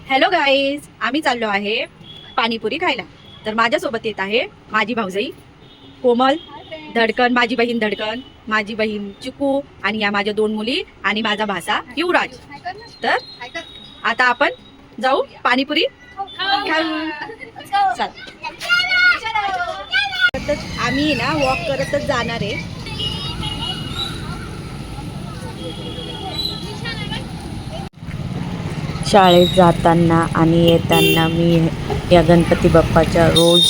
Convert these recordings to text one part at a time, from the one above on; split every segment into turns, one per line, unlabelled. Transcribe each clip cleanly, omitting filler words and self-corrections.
Hello guys, आम्ही चाललो आहे पाणीपुरी खायला. तर माझ्यासोबत येत आहे माझी भाऊजाई कोमल, धडकन माझी बहीण धडकन, माझी बहीण चिकू आणि या माझ्या दोन मुली आणि माझा भासा युवराज. तर आता आपण जाऊ पाणीपुरी खाऊ. आम्ही ना वॉक करतच जाणार आहे.
शाळेत जाताना आणि येताना मी या गणपती बाप्पाच्या रोज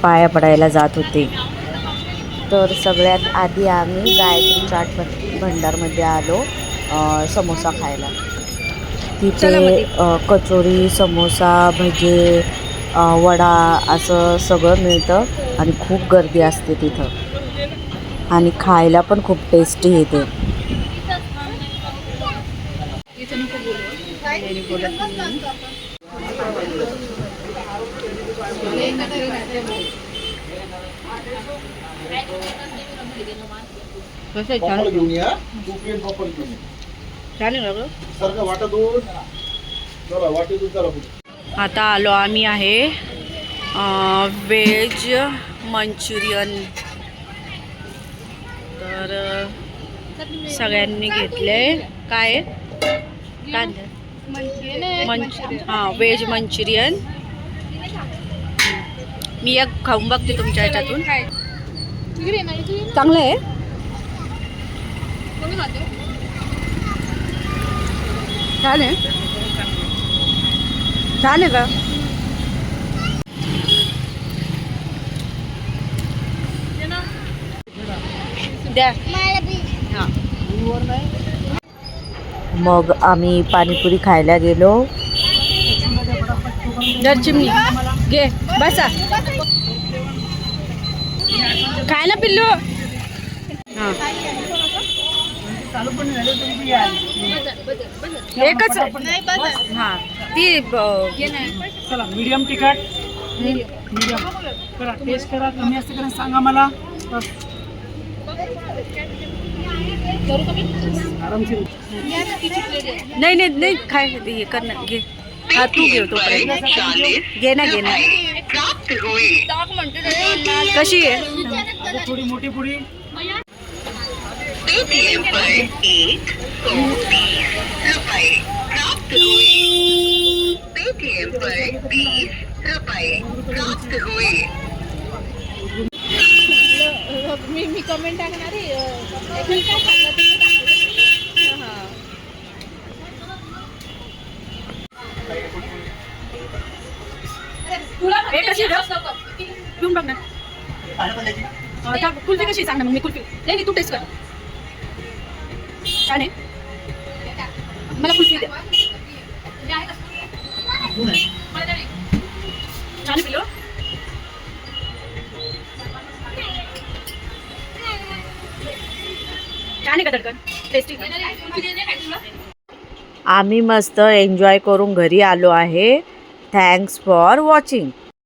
पाया पडायला जात होते. तर सगळ्यात आधी आम्ही गायत्री चाट भंडारमध्ये आलो समोसा खायला. तिथे कचोरी, समोसा, भजे, वडा असं सगळं मिळतं आणि खूप गर्दी असते तिथं आणि खायला पण खूप टेस्टी येते.
आता आलो आम्ही आहे व्हेज मंचुरियन. तर सगळ्यांनी घेतले. काय व्हेज मंचुरियन. मी एक खाऊन बघते तुमच्या ह्याच्यातून. चांगलं आहे. छान आहे. छान आहे का? द्या.
मग आम्ही पाणीपुरी खायला गेलो.
चिमणी घे बसा. काय ना पिल्लू. एकच हां ती
चला मीडियम तिखट. मीडियम करा, टेस्ट करा. कमी असते का सांगा मला. आरामशीर.
नाही नाही नाही खाय हे कर ना. घे. हा तू घे तोपर्यंत. घे ना घे ना. कशी आहे?
थोडी मोठी पुडी.
मी कमेंट टाकणार आहे.
कशी पिऊन बघ ना. कुल्फी कशी सांग ना. मग मी कुल्फी नाही तू टेस्ट कर. छान आहे. मला कुल्फी द्या. छान आहे पिलो. छान आहे का धडकन? टेस्टी.
आम्ही मस्त एन्जॉय करून घरी आलो आहे. Thanks for watching.